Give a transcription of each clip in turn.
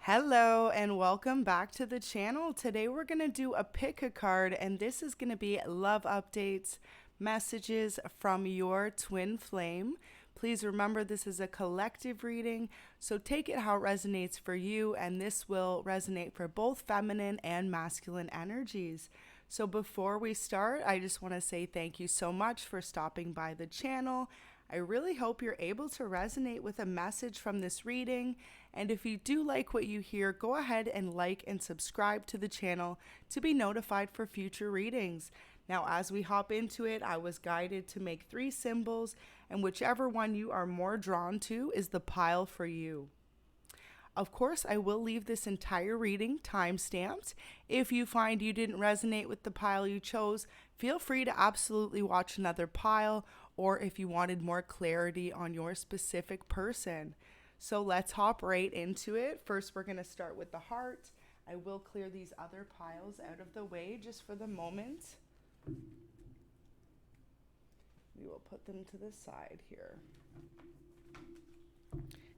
Hello and welcome back to the channel. Today we're going to do a pick a card, and this is going to be love updates, messages from your twin flame. Please remember this is a collective reading, so take it how it resonates for you, and this will resonate for both feminine and masculine energies. So before we start, I just want to say thank you so much for stopping by the channel. I really hope you're able to resonate with a message from this reading. And if you do like what you hear, go ahead and like and subscribe to the channel to be notified for future readings. Now, as we hop into it, I was guided to make 3 symbols, and whichever one you are more drawn to is the pile for you. Of course, I will leave this entire reading time-stamped. If you find you didn't resonate with the pile you chose, feel free to absolutely watch another pile, or if you wanted more clarity on your specific person. So let's hop right into it. First, we're going to start with the heart. I will clear these other piles out of the way just for the moment. We will put them to the side here.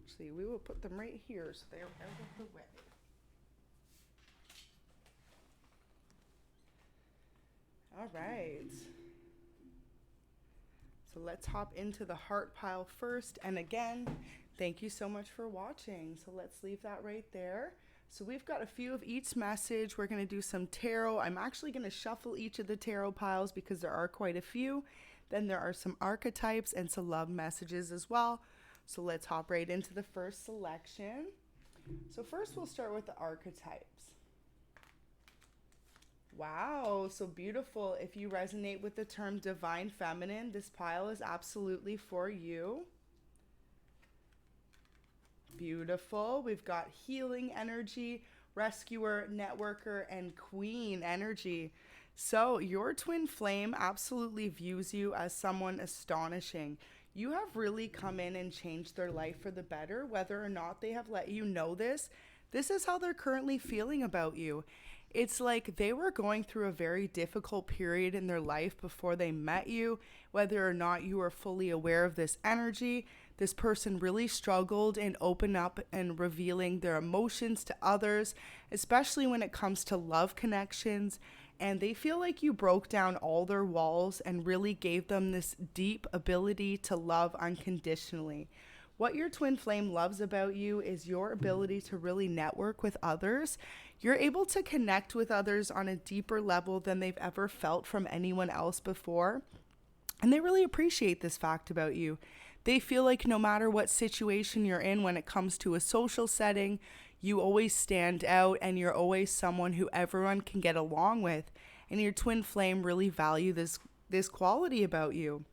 Actually, we will put them right here so they're out of the way. All right. So let's hop into the heart pile first. And again, thank you so much for watching. So let's leave that right there. So we've got a few of each message. We're going to do some tarot. I'm actually going to shuffle each of the tarot piles because there are quite a few. Then there are some archetypes and some love messages as well. So let's hop right into the first selection. So first we'll start with the archetypes. Wow, so beautiful. If you resonate with the term divine feminine, this pile is absolutely for you. Beautiful. We've got healing energy, rescuer, networker, and queen energy. So your twin flame absolutely views you as someone astonishing. You have really come in and changed their life for the better, whether or not they have let you know this. This is how they're currently feeling about you. It's like they were going through a very difficult period in their life before they met you, whether or not you were fully aware of this energy. This person really struggled in opening up and revealing their emotions to others, especially when it comes to love connections. And they feel like you broke down all their walls and really gave them this deep ability to love unconditionally. What your twin flame loves about you is your ability to really network with others. You're able to connect with others on a deeper level than they've ever felt from anyone else before. And they really appreciate this fact about you. They feel like no matter what situation you're in when it comes to a social setting, you always stand out and you're always someone who everyone can get along with. And your twin flame really value this quality about you.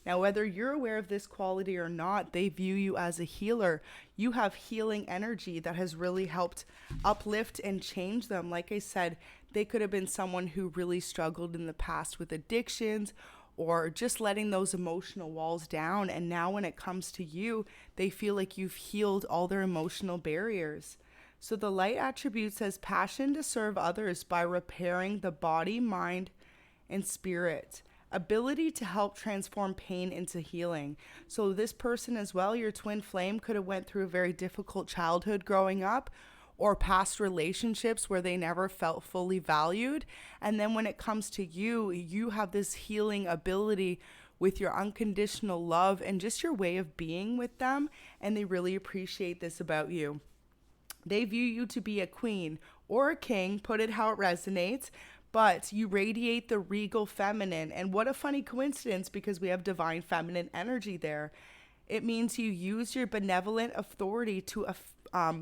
Now, whether you're aware of this quality or not, they view you as a healer. You have healing energy that has really helped uplift and change them. Like I said, they could have been someone who really struggled in the past with addictions or just letting those emotional walls down. And now when it comes to you, they feel like you've healed all their emotional barriers. So the light attribute says passion to serve others by repairing the body, mind, and spirit. Ability to help transform pain into healing. So this person as well, your twin flame, could have went through a very difficult childhood growing up or past relationships where they never felt fully valued. And then when it comes to you, you have this healing ability with your unconditional love and just your way of being with them. And they really appreciate this about you. They view you to be a queen or a king, put it how it resonates, but you radiate the regal feminine. And what a funny coincidence, because we have divine feminine energy there. It means you use your benevolent authority to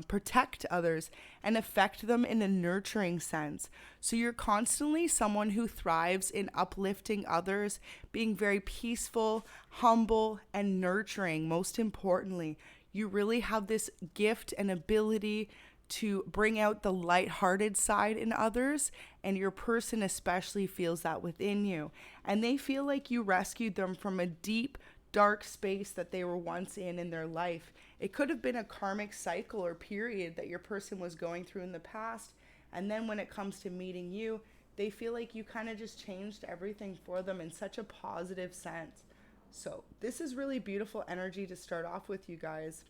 protect others and affect them in a nurturing sense. So you're constantly someone who thrives in uplifting others, being very peaceful, humble, and nurturing. Most importantly, you really have this gift and ability to bring out the lighthearted side in others, and your person especially feels that within you. And they feel like you rescued them from a deep, dark space that they were once in their life. It could have been a karmic cycle or period that your person was going through in the past, and then when it comes to meeting you, they feel like you kind of just changed everything for them in such a positive sense. So this is really beautiful energy to start off with, you guys.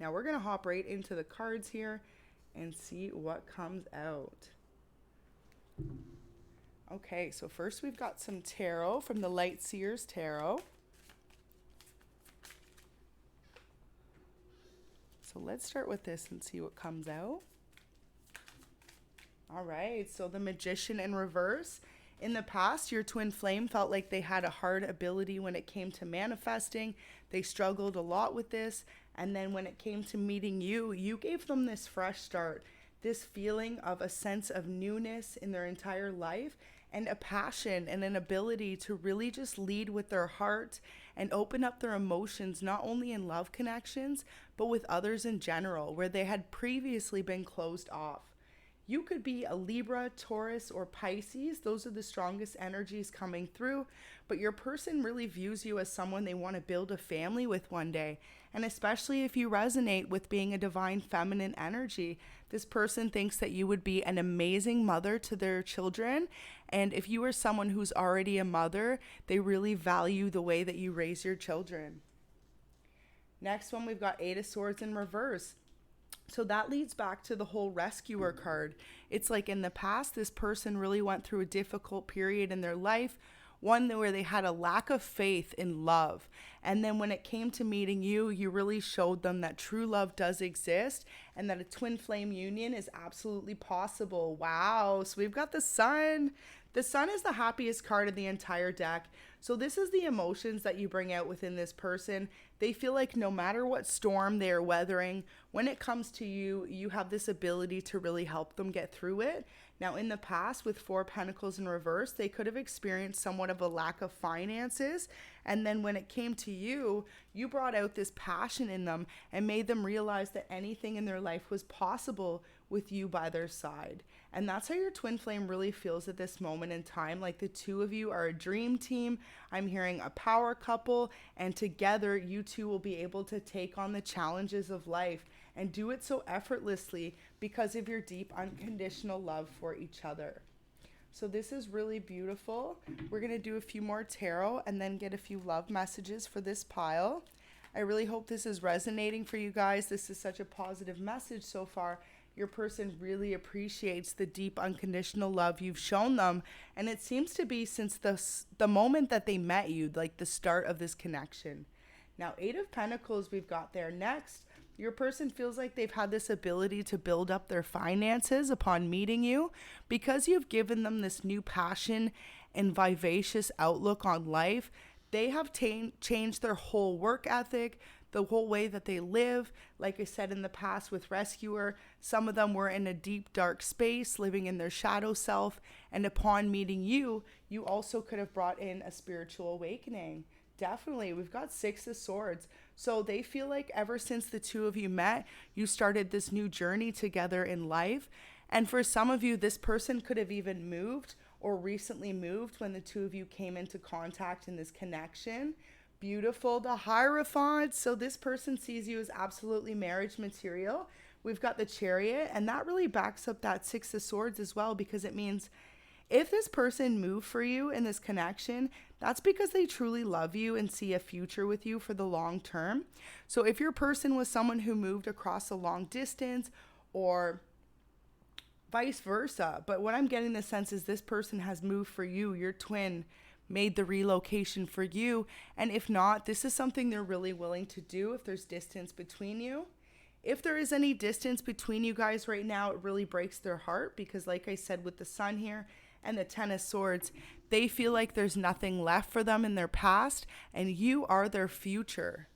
Now we're going to hop right into the cards here and see what comes out. Okay, so first we've got some tarot from the Light Seers Tarot. So let's start with this and see what comes out. All right, so the Magician in reverse. In the past, your twin flame felt like they had a hard ability when it came to manifesting. They struggled a lot with this. And then when it came to meeting you, you gave them this fresh start, this feeling of a sense of newness in their entire life, and a passion and an ability to really just lead with their heart and open up their emotions, not only in love connections, but with others in general, where they had previously been closed off. You could be a Libra, Taurus, or Pisces. Those are the strongest energies coming through, but your person really views you as someone they want to build a family with one day. And especially if you resonate with being a divine feminine energy, this person thinks that you would be an amazing mother to their children. And if you are someone who's already a mother, they really value the way that you raise your children. Next one, we've got Eight of Swords in reverse. So that leads back to the whole rescuer card. It's like in the past, this person really went through a difficult period in their life, one where they had a lack of faith in love. And then when it came to meeting you, you really showed them that true love does exist and that a twin flame union is absolutely possible. Wow. So we've got the Sun. The Sun is the happiest card in the entire deck. So this is the emotions that you bring out within this person. They feel like no matter what storm they are weathering, when it comes to you, you have this ability to really help them get through it. Now, in the past, with Four Pentacles in reverse, they could have experienced somewhat of a lack of finances. And then when it came to you, you brought out this passion in them and made them realize that anything in their life was possible with you by their side. And that's how your twin flame really feels at this moment in time. Like the two of you are a dream team. I'm hearing a power couple, and together you two will be able to take on the challenges of life and do it so effortlessly because of your deep unconditional love for each other. So this is really beautiful. We're going to do a few more tarot and then get a few love messages for this pile. I really hope this is resonating for you guys. This is such a positive message so far. Your person really appreciates the deep unconditional love you've shown them. And it seems to be since the moment that they met you, like the start of this connection. Now, Eight of Pentacles we've got there next. Your person feels like they've had this ability to build up their finances upon meeting you because you've given them this new passion and vivacious outlook on life. They have changed their whole work ethic, the whole way that they live. Like I said in the past with Rescuer, some of them were in a deep, dark space, living in their shadow self. And upon meeting you, you also could have brought in a spiritual awakening. Definitely. We've got Six of Swords. So they feel like ever since the two of you met, you started this new journey together in life. And for some of you, this person could have even moved or recently moved when the two of you came into contact in this connection. Beautiful. The Hierophant. So this person sees you as absolutely marriage material. We've got the Chariot, and that really backs up that Six of Swords as well, because it means if this person moved for you in this connection, that's because they truly love you and see a future with you for the long term. So if your person was someone who moved across a long distance or vice versa, but what I'm getting the sense is this person has moved for you, your twin made the relocation for you. And if not, this is something they're really willing to do if there's distance between you. If there is any distance between you guys right now, it really breaks their heart because like I said with the Sun here and the Ten of Swords, they feel like there's nothing left for them in their past and you are their future.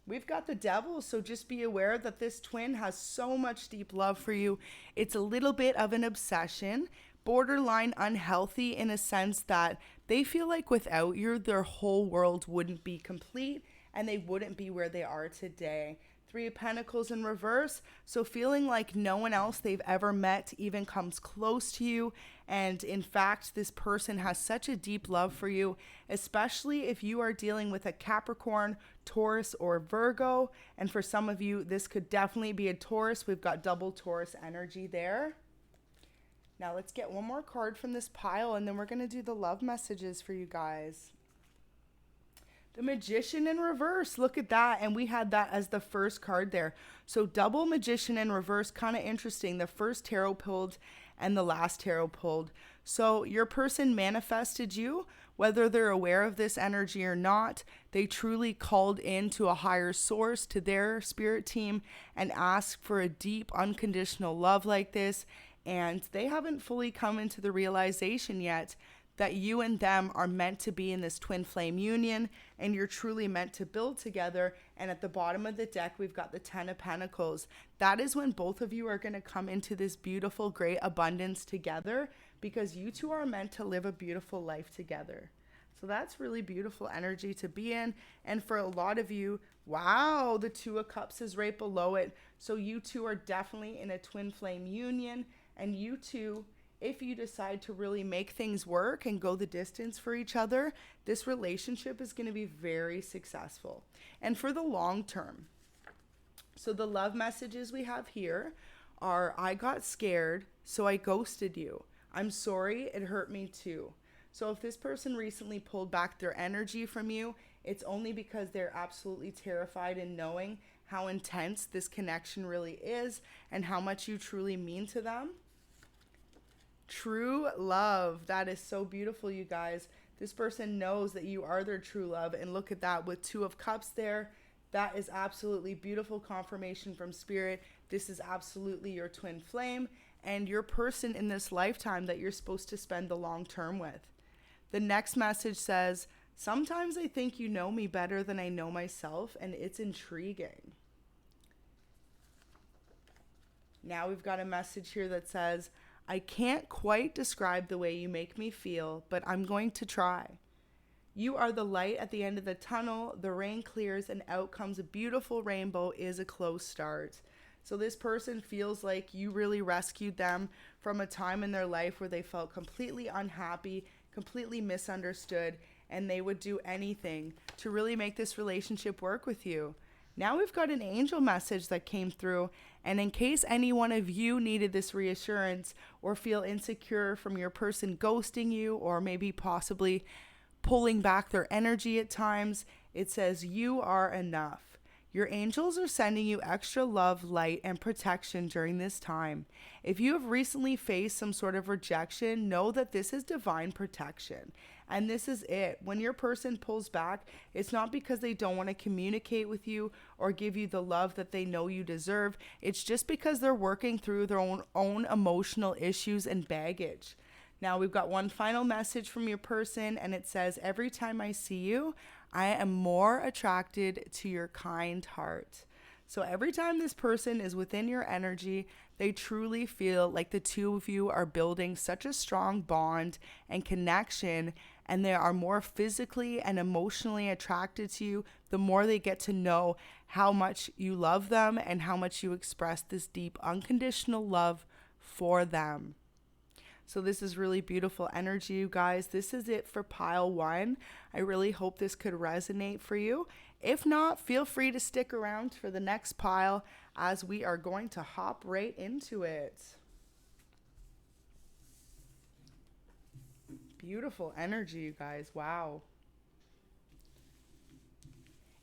We've got the Devil, so just be aware that this twin has so much deep love for you. It's a little bit of an obsession, borderline unhealthy in a sense that they feel like without you, their whole world wouldn't be complete and they wouldn't be where they are today. Three of Pentacles in reverse, so feeling like no one else they've ever met even comes close to you. And in fact, this person has such a deep love for you, especially if you are dealing with a Capricorn, Taurus, or Virgo. And for some of you, this could definitely be a Taurus. We've got double Taurus energy there. Now let's get one more card from this pile and then we're going to do the love messages for you guys. The Magician in reverse. Look at that. And we had that as the first card there. So double Magician in reverse, kind of interesting. The first tarot pulled and the last tarot pulled. So your person manifested you, whether they're aware of this energy or not. They truly called into a higher source, to their spirit team, and asked for a deep, unconditional love like this. And they haven't fully come into the realization yet that you and them are meant to be in this twin flame union, and you're truly meant to build together. And at the bottom of the deck, we've got the 10 of Pentacles. That is when both of you are going to come into this beautiful, great abundance together, because you two are meant to live a beautiful life together. So that's really beautiful energy to be in. And for a lot of you, wow, the 2 of Cups is right below it. So you two are definitely in a twin flame union, and you two, if you decide to really make things work and go the distance for each other, this relationship is going to be very successful and for the long term. So the love messages we have here are, I got scared, so I ghosted you. I'm sorry, it hurt me too. So if this person recently pulled back their energy from you, it's only because they're absolutely terrified in knowing how intense this connection really is and how much you truly mean to them. True love. That is so beautiful, you guys. This person knows that you are their true love. And look at that with 2 of Cups there. That is absolutely beautiful confirmation from spirit. This is absolutely your twin flame and your person in this lifetime that you're supposed to spend the long term with. The next message says, sometimes I think you know me better than I know myself, and it's intriguing. Now we've got a message here that says, I can't quite describe the way you make me feel, but I'm going to try. You are the light at the end of the tunnel. The rain clears and out comes a beautiful rainbow is a close start. So this person feels like you really rescued them from a time in their life where they felt completely unhappy, completely misunderstood, and they would do anything to really make this relationship work with you. Now we've got an angel message that came through, and in case any one of you needed this reassurance or feel insecure from your person ghosting you or maybe possibly pulling back their energy at times, it says you are enough. Your angels are sending you extra love, light, and protection during this time. If you have recently faced some sort of rejection, know that this is divine protection. And this is it. When your person pulls back, it's not because they don't want to communicate with you or give you the love that they know you deserve. It's just because they're working through their own emotional issues and baggage. Now we've got one final message from your person, and it says, every time I see you, I am more attracted to your kind heart. So every time this person is within your energy, they truly feel like the two of you are building such a strong bond and connection, and they are more physically and emotionally attracted to you the more they get to know how much you love them and how much you express this deep unconditional love for them. So this is really beautiful energy, you guys. This is it for pile 1. I really hope this could resonate for you. If not, feel free to stick around for the next pile as we are going to hop right into it. Beautiful energy, you guys. Wow.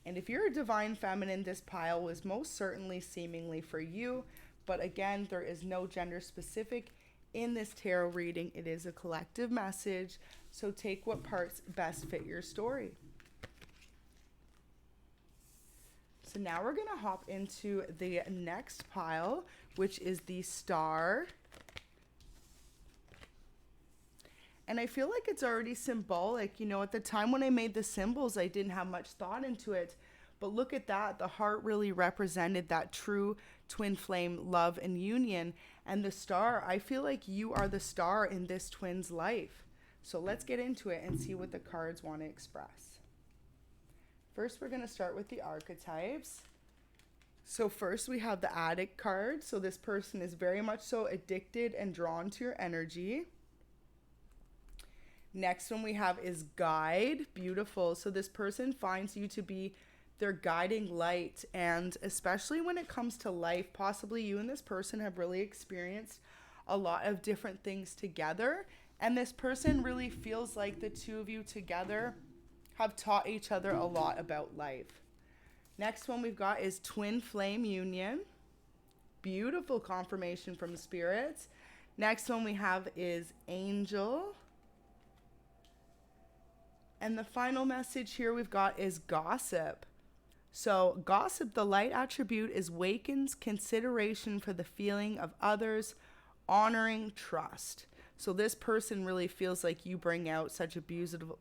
And if you're a divine feminine, this pile was most certainly seemingly for you. But again, there is no gender specific in this tarot reading. It is a collective message, so take what parts best fit your story. So now we're going to hop into the next pile, which is the Star. And I feel like it's already symbolic. You know, at the time when I made the symbols, I didn't have much thought into it. But look at that. The heart really represented that true twin flame love and union. And the star, I feel like you are the star in this twin's life. So let's get into it and see what the cards want to express. First, we're going to start with the archetypes. So first we have the addict card. So this person is very much so addicted and drawn to your energy. Next one we have is guide. Beautiful. So this person finds you to be their guiding light, and especially when it comes to life, possibly you and this person have really experienced a lot of different things together, and this person really feels like the two of you together have taught each other a lot about life. Next one we've got is twin flame union. Beautiful confirmation from spirits. Next one we have is angel. And the final message here we've got is gossip. So gossip, the light attribute, is awakens consideration for the feeling of others, honoring trust. So this person really feels like you bring out such a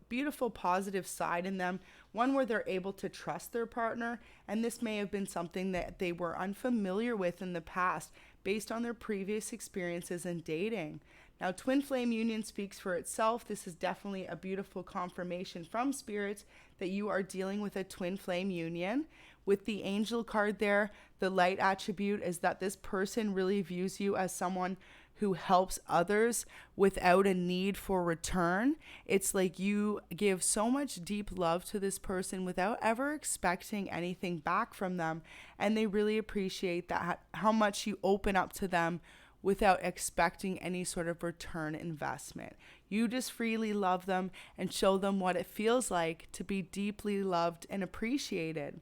beautiful, positive side in them, one where they're able to trust their partner. And this may have been something that they were unfamiliar with in the past based on their previous experiences in dating. Now, twin flame union speaks for itself. This is definitely a beautiful confirmation from spirits that you are dealing with a twin flame union. With the angel card there, the light attribute is that this person really views you as someone who helps others without a need for return. It's like you give so much deep love to this person without ever expecting anything back from them. And they really appreciate that, how much you open up to them without expecting any sort of return investment. You just freely love them and show them what it feels like to be deeply loved and appreciated.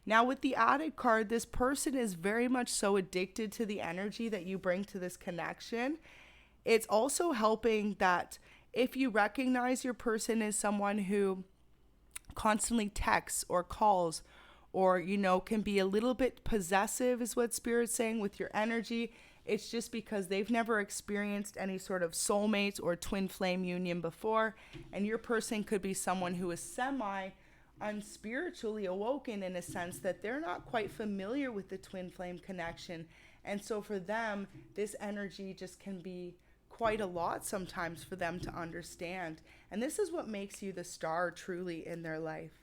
Now, with the added card, this person is very much so addicted to the energy that you bring to this connection. It's also helping that if you recognize your person as someone who constantly texts or calls or, can be a little bit possessive, is what Spirit's saying, with your energy, it's just because they've never experienced any sort of soulmates or twin flame union before. And your person could be someone who is unspiritually awoken, in a sense that they're not quite familiar with the twin flame connection. And so for them, this energy just can be quite a lot sometimes for them to understand. And this is what makes you the star truly in their life.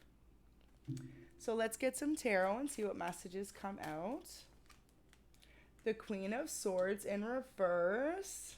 So let's get some tarot and see what messages come out. The Queen of Swords in reverse.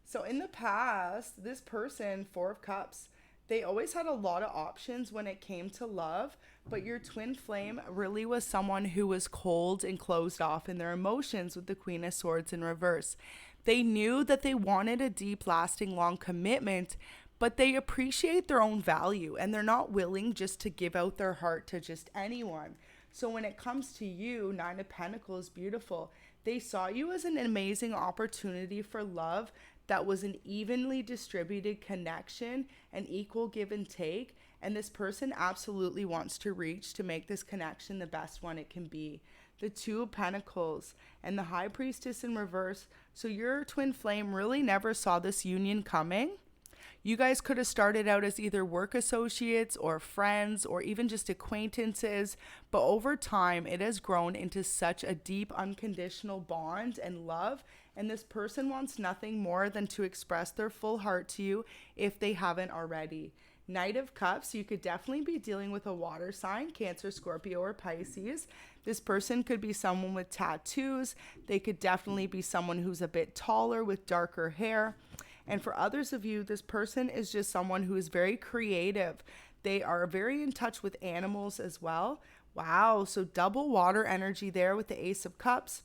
So in the past, this person, Four of Cups, they always had a lot of options when it came to love, but your twin flame really was someone who was cold and closed off in their emotions with the Queen of Swords in reverse. They knew that they wanted a deep, lasting, long commitment, but they appreciate their own value and they're not willing just to give out their heart to just anyone. So when it comes to you, Nine of Pentacles, beautiful. They saw you as an amazing opportunity for love that was an evenly distributed connection, an equal give and take. And this person absolutely wants to reach to make this connection the best one it can be. The Two of Pentacles and the High Priestess in reverse. So your twin flame really never saw this union coming. You guys could have started out as either work associates or friends or even just acquaintances, but over time it has grown into such a deep unconditional bond and love, and this person wants nothing more than to express their full heart to you if they haven't already. Knight of Cups, you could definitely be dealing with a water sign, Cancer, Scorpio, or Pisces. This person could be someone with tattoos. They could definitely be someone who's a bit taller with darker hair. And for others of you, this person is just someone who is very creative. They are very in touch with animals as well. Wow, so double water energy there with the Ace of Cups.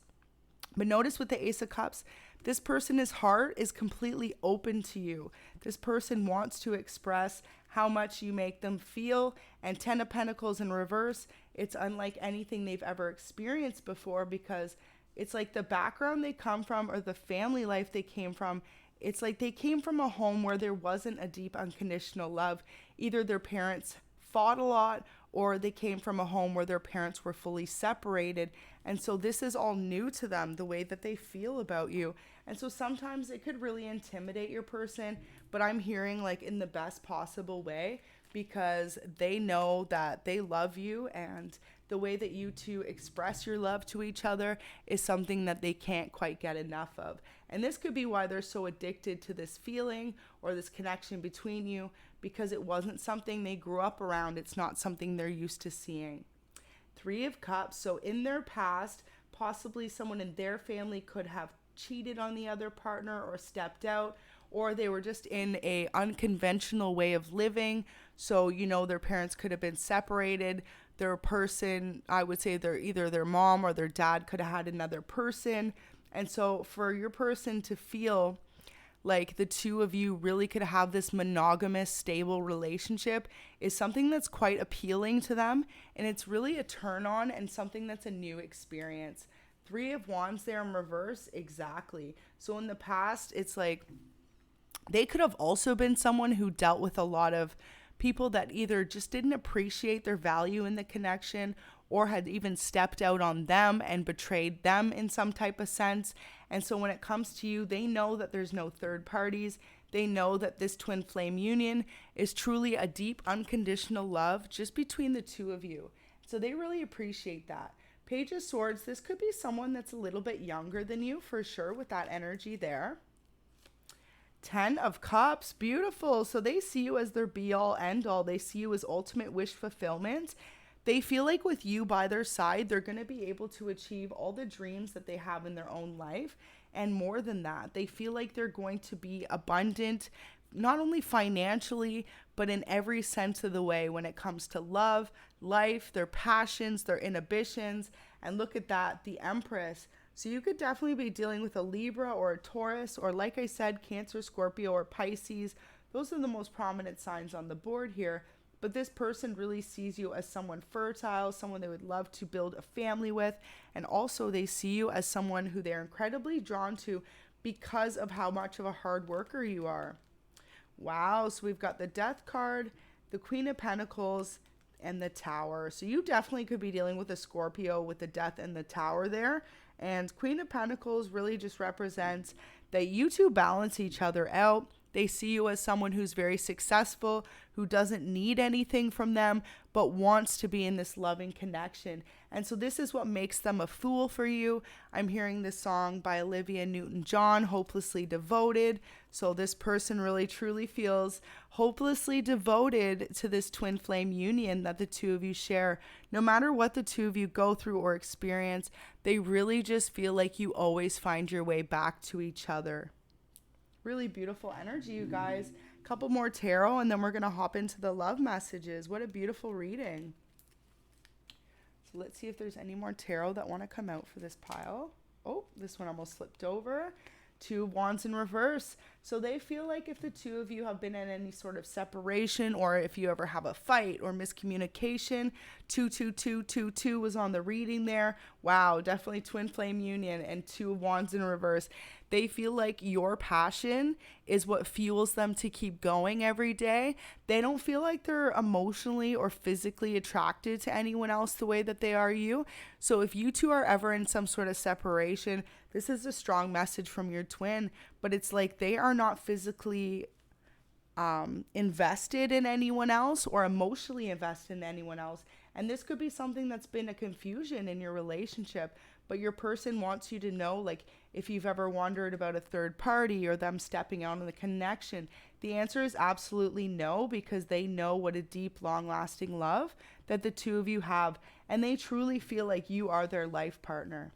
But notice with the Ace of Cups, this person's heart is completely open to you. This person wants to express how much you make them feel. And Ten of Pentacles in reverse, it's unlike anything they've ever experienced before, because it's like the background they come from or the family life they came from, it's like they came from a home where there wasn't a deep unconditional love. Either their parents fought a lot or they came from a home where their parents were fully separated. And so this is all new to them, the way that they feel about you. And so sometimes it could really intimidate your person, but I'm hearing like in the best possible way, because they know that they love you, and the way that you two express your love to each other is something that they can't quite get enough of. And this could be why they're so addicted to this feeling or this connection between you, because it wasn't something they grew up around. It's not something they're used to seeing. Three of Cups. So in their past, possibly someone in their family could have cheated on the other partner or stepped out, or they were just in a unconventional way of living. So, their parents could have been separated. Their person, I would say either their mom or their dad could have had another person. And so for your person to feel like the two of you really could have this monogamous, stable relationship is something that's quite appealing to them. And it's really a turn on and something that's a new experience. 3 of Wands there in reverse, exactly. So in the past, it's like they could have also been someone who dealt with a lot of people that either just didn't appreciate their value in the connection or had even stepped out on them and betrayed them in some type of sense. And so when it comes to you, they know that there's no third parties. They know that this twin flame union is truly a deep, unconditional love just between the two of you. So they really appreciate that. Page of Swords, this could be someone that's a little bit younger than you for sure with that energy there. 10 of Cups, beautiful. So they see you as their be all end all. They see you as ultimate wish fulfillment. They feel like with you by their side, they're going to be able to achieve all the dreams that they have in their own life. And more than that, they feel like they're going to be abundant, not only financially, but in every sense of the way when it comes to love, life, their passions, their inhibitions. And look at that, the Empress. So you could definitely be dealing with a Libra or a Taurus, or like I said, Cancer, Scorpio, or Pisces. Those are the most prominent signs on the board here. But this person really sees you as someone fertile, someone they would love to build a family with. And also they see you as someone who they're incredibly drawn to because of how much of a hard worker you are. Wow, so we've got the Death card, the Queen of Pentacles, and the Tower. So you definitely could be dealing with a Scorpio with the Death and the Tower there. And Queen of Pentacles really just represents that you two balance each other out. They see you as someone who's very successful, who doesn't need anything from them, but wants to be in this loving connection. And so this is what makes them a fool for you. I'm hearing this song by Olivia Newton-John, Hopelessly Devoted. So this person really truly feels hopelessly devoted to this twin flame union that the two of you share. No matter what the two of you go through or experience, they really just feel like you always find your way back to each other. Really beautiful energy, you guys. A couple more tarot, and then we're going to hop into the love messages. What a beautiful reading. So let's see if there's any more tarot that want to come out for this pile. Oh, this one almost slipped over. 2 of Wands in reverse. So they feel like if the two of you have been in any sort of separation, or if you ever have a fight or miscommunication, 22222 was on the reading there. Wow, definitely twin flame union and 2 of Wands in reverse. They feel like your passion is what fuels them to keep going every day. They don't feel like they're emotionally or physically attracted to anyone else the way that they are you. So if you two are ever in some sort of separation, this is a strong message from your twin, but it's like they are not physically invested in anyone else or emotionally invested in anyone else. And this could be something that's been a confusion in your relationship, but your person wants you to know, like, if you've ever wondered about a third party or them stepping out on the connection, the answer is absolutely no, because they know what a deep, long-lasting love that the two of you have, and they truly feel like you are their life partner.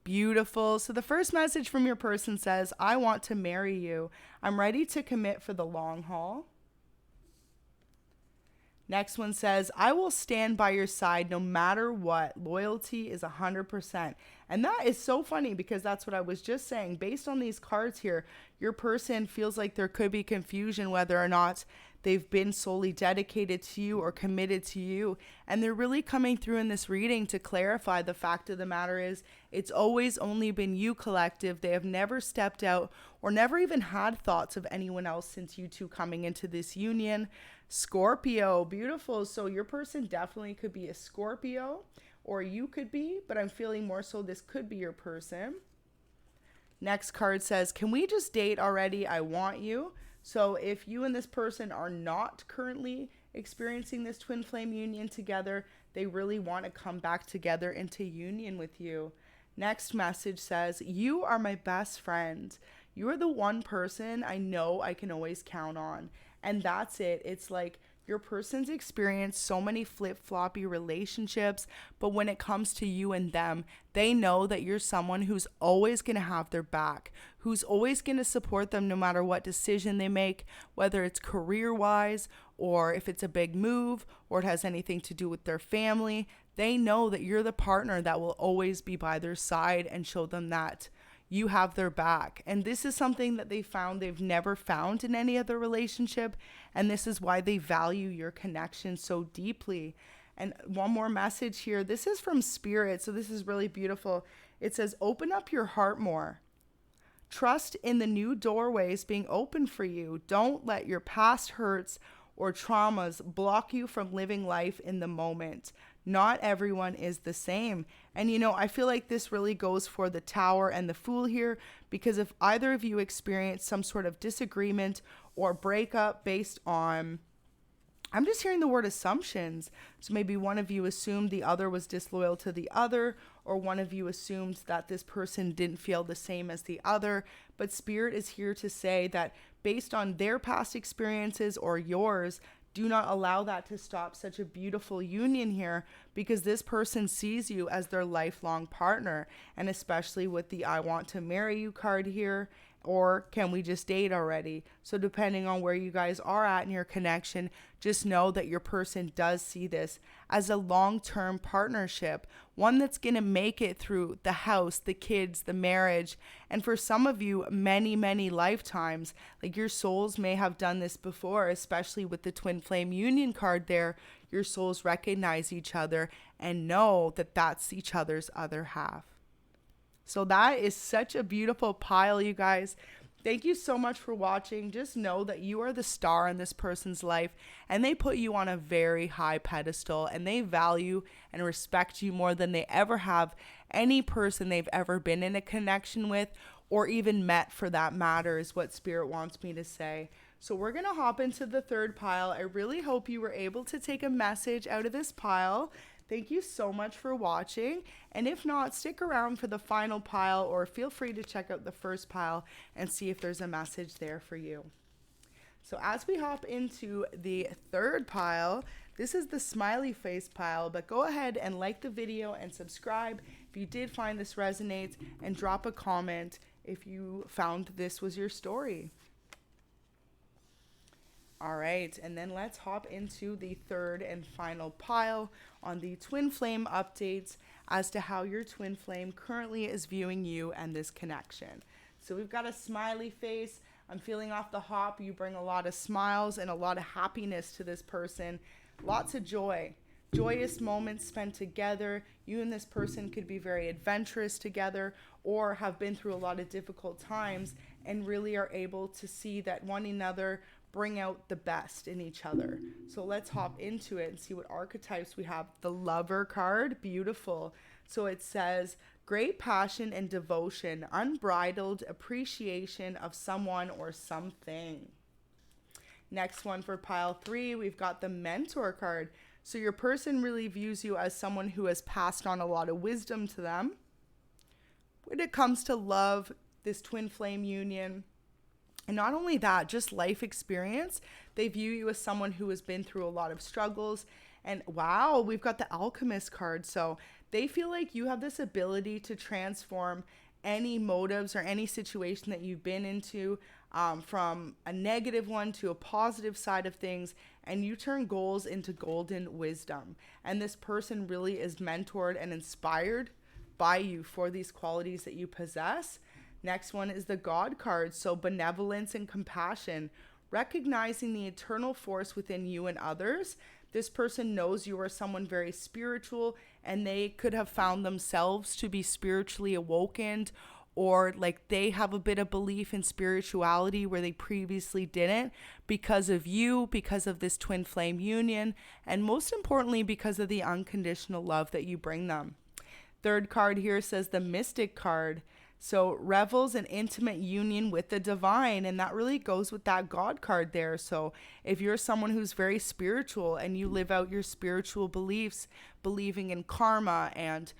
Beautiful. So the first message from your person says, I want to marry you. I'm ready to commit for the long haul. Next one says, I will stand by your side no matter what. Loyalty is 100%. And that is so funny, because that's what I was just saying. Based on these cards here, your person feels like there could be confusion whether or not they've been solely dedicated to you or committed to you. And they're really coming through in this reading to clarify the fact of the matter is it's always only been you, collective. They have never stepped out or never even had thoughts of anyone else since you two coming into this union. Scorpio, beautiful. So your person definitely could be a Scorpio, or you could be, but I'm feeling more so this could be your person. Next card says, can we just date already? I want you. So if you and this person are not currently experiencing this twin flame union together, they really want to come back together into union with you. Next message says, you are my best friend. You are the one person I know I can always count on. And that's it. It's like your person's experienced so many flip-floppy relationships, but when it comes to you and them, they know that you're someone who's always going to have their back, who's always going to support them no matter what decision they make, whether it's career-wise or if it's a big move or it has anything to do with their family. They know that you're the partner that will always be by their side and show them that you have their back. And this is something that they've never found in any other relationship. And this is why they value your connection so deeply. And one more message here. This is from Spirit, so this is really beautiful. It says, open up your heart more. Trust in the new doorways being open for you. Don't let your past hurts or traumas block you from living life in the moment. Not everyone is the same. And I feel like this really goes for the Tower and the Fool here, because if either of you experience some sort of disagreement or breakup based on, I'm just hearing the word assumptions. So maybe one of you assumed the other was disloyal to the other, or one of you assumed that this person didn't feel the same as the other. But Spirit is here to say that based on their past experiences or yours, do not allow that to stop such a beautiful union here, because this person sees you as their lifelong partner. And especially with the I want to marry you card here, or can we just date already? So depending on where you guys are at in your connection, just know that your person does see this as a long-term partnership, one that's going to make it through the house, the kids, the marriage, and for some of you, many, many lifetimes. Like your souls may have done this before, especially with the twin flame union card there. Your souls recognize each other and know that that's each other's other half. So that is such a beautiful pile, you guys. Thank you so much for watching. Just know that you are the star in this person's life, and they put you on a very high pedestal, and they value and respect you more than they ever have any person they've ever been in a connection with, or even met for that matter, is what Spirit wants me to say. So we're going to hop into the third pile. I really hope you were able to take a message out of this pile. Thank you so much for watching, and if not, stick around for the final pile, or feel free to check out the first pile and see if there's a message there for you. So as we hop into the third pile, this is the smiley face pile, but go ahead and like the video and subscribe if you did find this resonates, and drop a comment if you found this was your story. All right, and then let's hop into the third and final pile on the twin flame updates as to how your twin flame currently is viewing you and this connection. So we've got a smiley face. I'm feeling off the hop. You bring a lot of smiles and a lot of happiness to this person. Lots of joy. Joyous moments spent together. You and this person could be very adventurous together, or have been through a lot of difficult times and really are able to see that one another bring out the best in each other. So let's hop into it and see what archetypes we have. The Lover card, beautiful. So it says great passion and devotion, unbridled appreciation of someone or something. Next one for pile 3, we've got the Mentor card. So your person really views you as someone who has passed on a lot of wisdom to them when it comes to love, this twin flame union. And not only that, just life experience. They view you as someone who has been through a lot of struggles. And wow, we've got the Alchemist card. So they feel like you have this ability to transform any motives or any situation that you've been into, from a negative one to a positive side of things, and you turn goals into golden wisdom. And this person really is mentored and inspired by you for these qualities that you possess. Next one is the God card. So benevolence and compassion, recognizing the eternal force within you and others. This person knows you are someone very spiritual, and they could have found themselves to be spiritually awakened, or like they have a bit of belief in spirituality where they previously didn't, because of you, because of this twin flame union, and most importantly, because of the unconditional love that you bring them. Third card here says the Mystic card. So revels an intimate union with the divine, and that really goes with that God card there. So if you're someone who's very spiritual and you live out your spiritual beliefs, believing in karma and,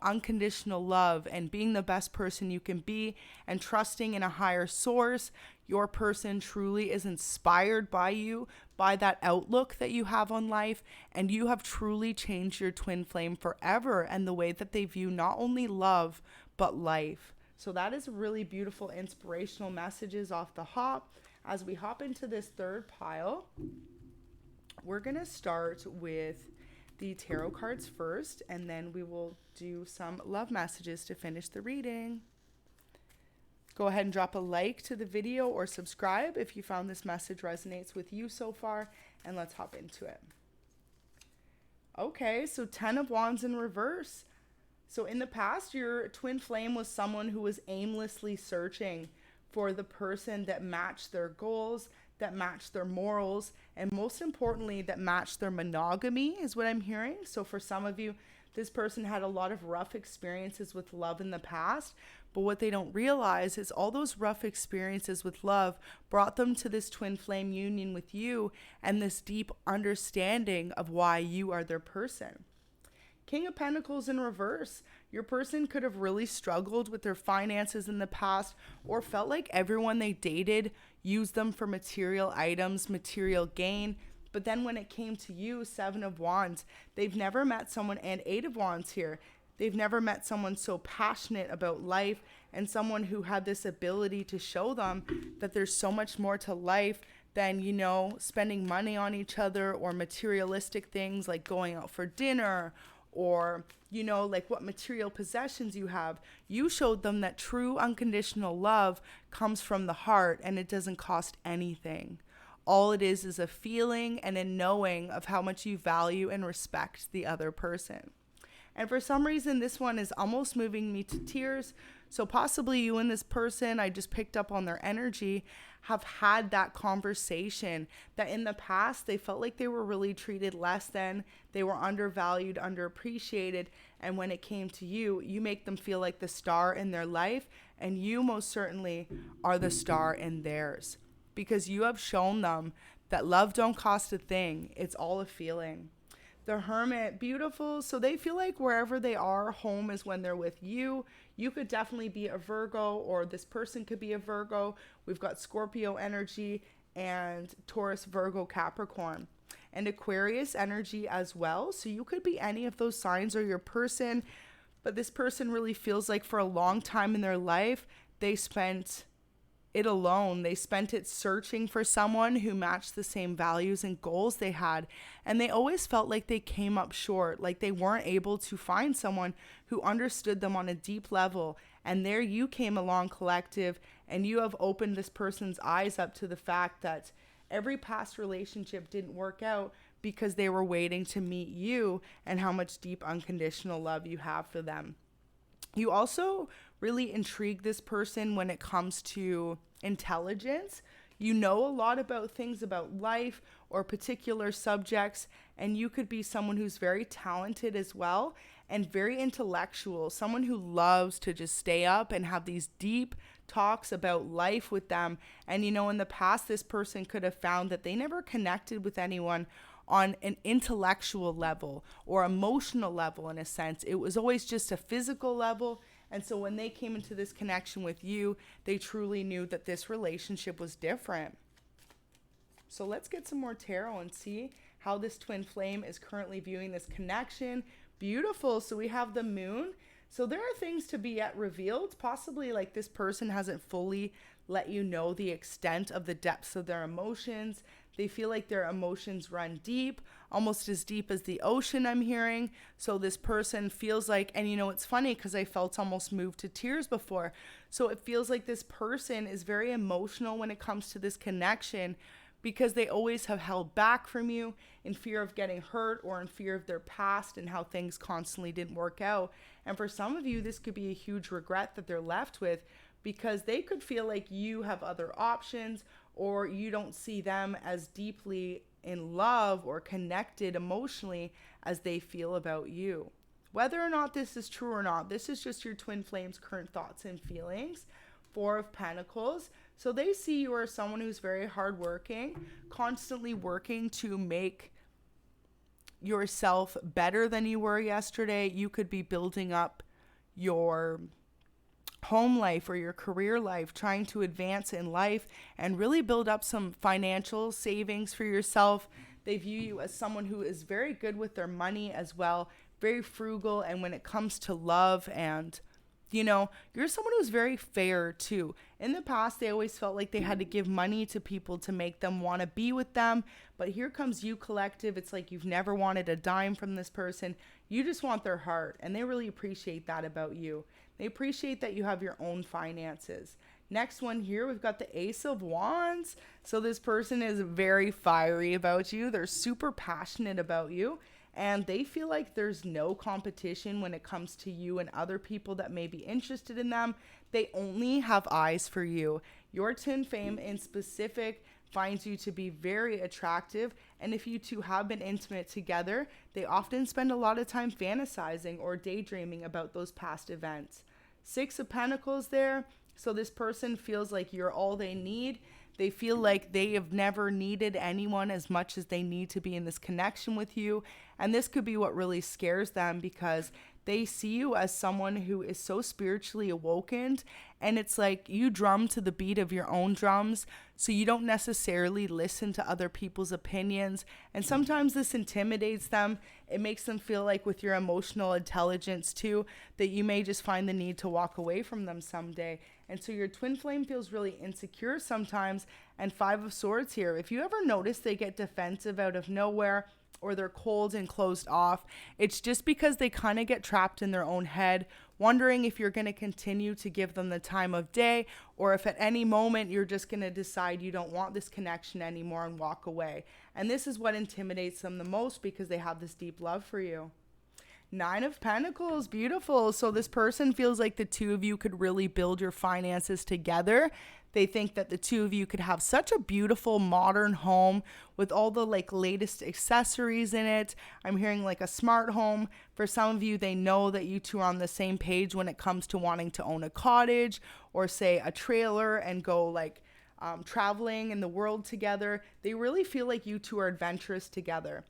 unconditional love and being the best person you can be and trusting in a higher source, your person truly is inspired by you, by that outlook that you have on life, and you have truly changed your twin flame forever and the way that they view not only love, but life. So that is really beautiful, inspirational messages off the hop. As we hop into this third pile, we're going to start with the tarot cards first, and then we will do some love messages to finish the reading. Go ahead and drop a like to the video or subscribe if you found this message resonates with you so far, and let's hop into it. Okay, so 10 of Wands in reverse. So in the past, your twin flame was someone who was aimlessly searching for the person that matched their goals, that matched their morals, and most importantly, that matched their monogamy is what I'm hearing. So for some of you, this person had a lot of rough experiences with love in the past, but what they don't realize is all those rough experiences with love brought them to this twin flame union with you and this deep understanding of why you are their person. King of Pentacles in reverse. Your person could have really struggled with their finances in the past or felt like everyone they dated used them for material items, material gain. But then when it came to you, 7 of Wands, they've never met someone, and 8 of Wands here. They've never met someone so passionate about life and someone who had this ability to show them that there's so much more to life than, you know, spending money on each other or materialistic things like going out for dinner or, you know, like what material possessions you have. You showed them that true unconditional love comes from the heart and it doesn't cost anything. All it is a feeling and a knowing of how much you value and respect the other person. And for some reason, this one is almost moving me to tears. So possibly you and this person, I just picked up on their energy, have had that conversation that in the past, they felt like they were really treated less than, they were undervalued, underappreciated. And when it came to you, you make them feel like the star in their life. And you most certainly are the star in theirs. Because you have shown them that love don't cost a thing. It's all a feeling. The Hermit, beautiful. So they feel like wherever they are, home is when they're with you. You could definitely be a Virgo, or this person could be a Virgo. We've got Scorpio energy and Taurus, Virgo, Capricorn, and Aquarius energy as well. So you could be any of those signs or your person, but this person really feels like for a long time in their life, they spent it alone. They spent it searching for someone who matched the same values and goals they had. And they always felt like they came up short, like they weren't able to find someone who understood them on a deep level. And there you came along, collective, and you have opened this person's eyes up to the fact that every past relationship didn't work out because they were waiting to meet you and how much deep unconditional love you have for them. You also really intrigue this person when it comes to intelligence. You know a lot about things about life or particular subjects, and you could be someone who's very talented as well and very intellectual, someone who loves to just stay up and have these deep talks about life with them. And you know, in the past, this person could have found that they never connected with anyone on an intellectual level or emotional level. In a sense, it was always just a physical level. And so when they came into this connection with you, they truly knew that this relationship was different. So let's get some more tarot and see how this twin flame is currently viewing this connection. Beautiful. So we have the moon. So there are things to be yet revealed, possibly like this person hasn't fully let you know the extent of the depths of their emotions. They feel like their emotions run deep, almost as deep as the ocean, I'm hearing. So this person feels like, and you know, it's funny because I felt almost moved to tears before. So it feels like this person is very emotional when it comes to this connection because they always have held back from you in fear of getting hurt or in fear of their past and how things constantly didn't work out. And for some of you, this could be a huge regret that they're left with because they could feel like you have other options or you don't see them as deeply in love or connected emotionally as they feel about you. Whether or not this is true or not, this is just your twin flame's current thoughts and feelings. 4 of Pentacles. So they see you as someone who's very hardworking, constantly working to make yourself better than you were yesterday. You could be building up your home life or your career life, trying to advance in life and really build up some financial savings for yourself. They view you as someone who is very good with their money as well, very frugal. And when it comes to love and, you know, you're someone who's very fair too. In the past, they always felt like they had to give money to people to make them want to be with them. But here comes you, collective. It's like you've never wanted a dime from this person. You just want their heart. And they really appreciate that about you. They appreciate that you have your own finances. Next one here, we've got the Ace of Wands. So this person is very fiery about you. They're super passionate about you. And they feel like there's no competition when it comes to you and other people that may be interested in them. They only have eyes for you. Your twin flame in specific finds you to be very attractive. And if you two have been intimate together, they often spend a lot of time fantasizing or daydreaming about those past events. Six of Pentacles there. So this person feels like you're all they need. They feel like they have never needed anyone as much as they need to be in this connection with you. And this could be what really scares them, because they see you as someone who is so spiritually awakened. And it's like you drum to the beat of your own drums. So you don't necessarily listen to other people's opinions. And sometimes this intimidates them. It makes them feel like with your emotional intelligence too, that you may just find the need to walk away from them someday. And so your twin flame feels really insecure sometimes. And Five of Swords here. If you ever notice they get defensive out of nowhere, or they're cold and closed off, it's just because they kind of get trapped in their own head, wondering if you're going to continue to give them the time of day, or if at any moment you're just going to decide you don't want this connection anymore and walk away. And this is what intimidates them the most, because they have this deep love for you. Nine of Pentacles, beautiful. So this person feels like the two of you could really build your finances together. They think that the two of you could have such a beautiful modern home with all the latest accessories in it. I'm hearing like a smart home. For some of you, they know that you two are on the same page when it comes to wanting to own a cottage or say a trailer and go traveling in the world together. They really feel like you two are adventurous together.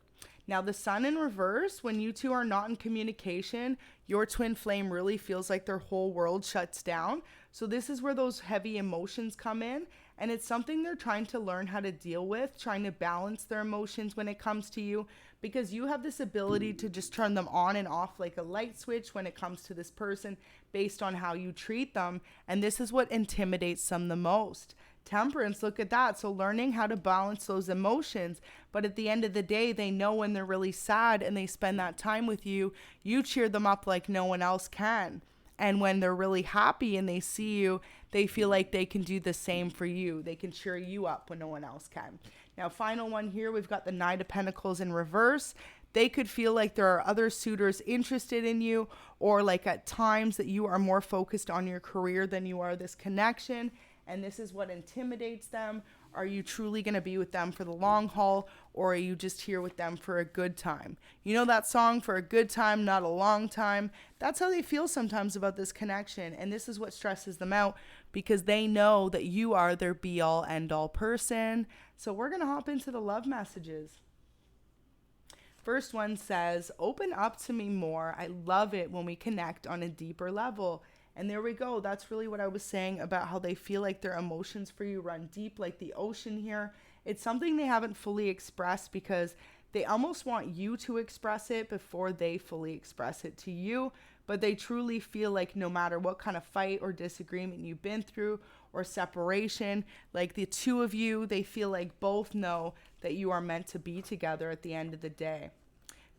Now, the Sun in reverse, when you two are not in communication, your twin flame really feels like their whole world shuts down. So this is where those heavy emotions come in. And it's something they're trying to learn how to deal with, trying to balance their emotions when it comes to you, because you have this ability to just turn them on and off like a light switch when it comes to this person based on how you treat them. And this is what intimidates them the most. Temperance, look at that. So learning how to balance those emotions. But at the end of the day, they know when they're really sad and they spend that time with you, you cheer them up like no one else can. And when they're really happy and they see you, they feel like they can do the same for you. They can cheer you up when no one else can. Now, final one here, we've got the Knight of Pentacles in reverse. They could feel like there are other suitors interested in you, or like at times that you are more focused on your career than you are this connection. And this is what intimidates them. Are you truly going to be with them for the long haul, or are you just here with them for a good time? You know that song, for a good time, not a long time? That's how they feel sometimes about this connection. And this is what stresses them out, because they know that you are their be-all, end-all person. So we're going to hop into the love messages. First one says, open up to me more. I love it when we connect on a deeper level. And there we go. That's really what I was saying about how they feel like their emotions for you run deep like the ocean here. It's something they haven't fully expressed, because they almost want you to express it before they fully express it to you. But they truly feel like no matter what kind of fight or disagreement you've been through or separation, like the two of you, they feel like both know that you are meant to be together at the end of the day.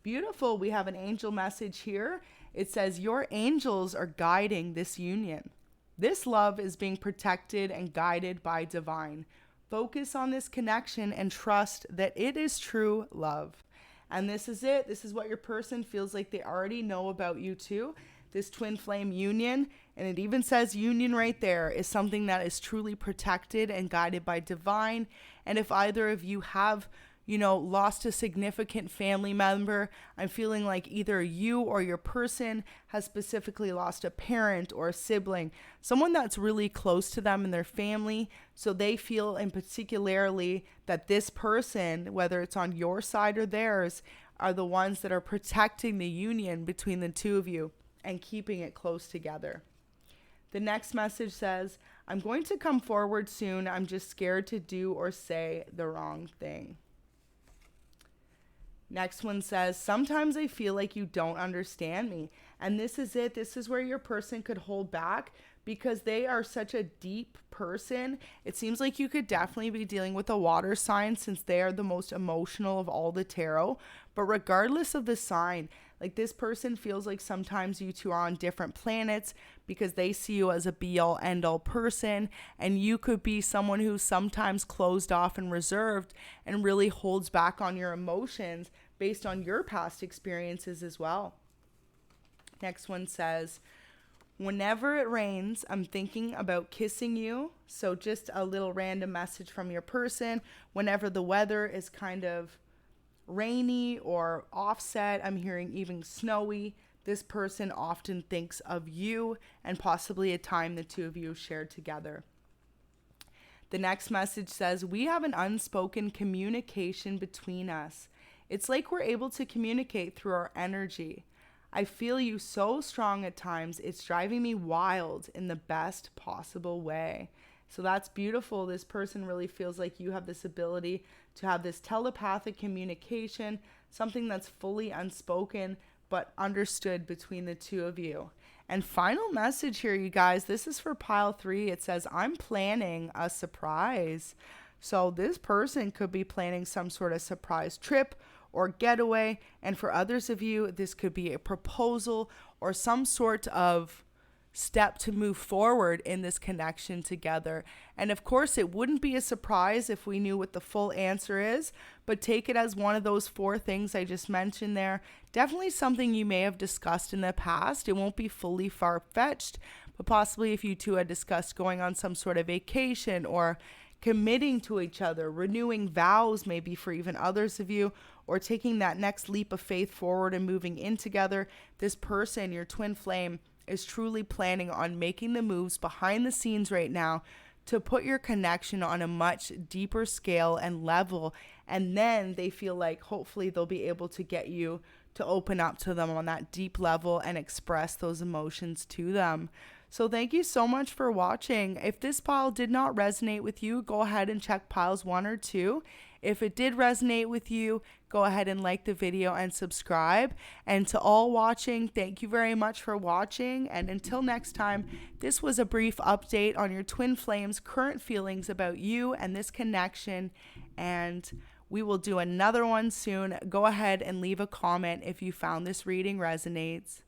Beautiful. We have an angel message here. It says, your angels are guiding this union. This love is being protected and guided by divine. Focus on this connection and trust that it is true love. And this is it. This is what your person feels like they already know about you too. This twin flame union, and it even says union right there, is something that is truly protected and guided by divine. And if either of you have lost a significant family member, I'm feeling like either you or your person has specifically lost a parent or a sibling, someone that's really close to them in their family. So they feel in particularly that this person, whether it's on your side or theirs, are the ones that are protecting the union between the two of you and keeping it close together. The next message says, I'm going to come forward soon. I'm just scared to do or say the wrong thing. Next one says, sometimes I feel like you don't understand me. And this is it. This is where your person could hold back, because they are such a deep person. It seems like you could definitely be dealing with a water sign, since they are the most emotional of all the tarot. But regardless of the sign, Like this person feels like sometimes you two are on different planets because they see you as a be-all end-all person, and you could be someone who's sometimes closed off and reserved and really holds back on your emotions based on your past experiences as well. Next one says, whenever it rains, I'm thinking about kissing you. So just a little random message from your person. Whenever the weather is kind of rainy or offset, I'm hearing even snowy, this person often thinks of you and possibly a time the two of you shared together. The next message says, we have an unspoken communication between us. It's like we're able to communicate through our energy. I feel you so strong at times. It's driving me wild in the best possible way. So that's beautiful. This person really feels like you have this ability to have this telepathic communication, something that's fully unspoken but understood between the two of you. And final message here, you guys, this is for pile 3. It says, I'm planning a surprise. So this person could be planning some sort of surprise trip or getaway. And for others of you, this could be a proposal or some sort of step to move forward in this connection together. And of course, it wouldn't be a surprise if we knew what the full answer is, but take it as one of those 4 things I just mentioned there. Definitely something you may have discussed in the past. It won't be fully far-fetched, but possibly if you two had discussed going on some sort of vacation or committing to each other, renewing vows maybe for even others of you, or taking that next leap of faith forward and moving in together, this person, your twin flame, is truly planning on making the moves behind the scenes right now to put your connection on a much deeper scale and level. And then they feel like hopefully they'll be able to get you to open up to them on that deep level and express those emotions to them. So thank you so much for watching. If this pile did not resonate with you, go ahead and check piles 1 or 2. If it did resonate with you, go ahead and like the video and subscribe. And to all watching, thank you very much for watching. And until next time, this was a brief update on your twin flames' current feelings about you and this connection. And we will do another one soon. Go ahead and leave a comment if you found this reading resonates.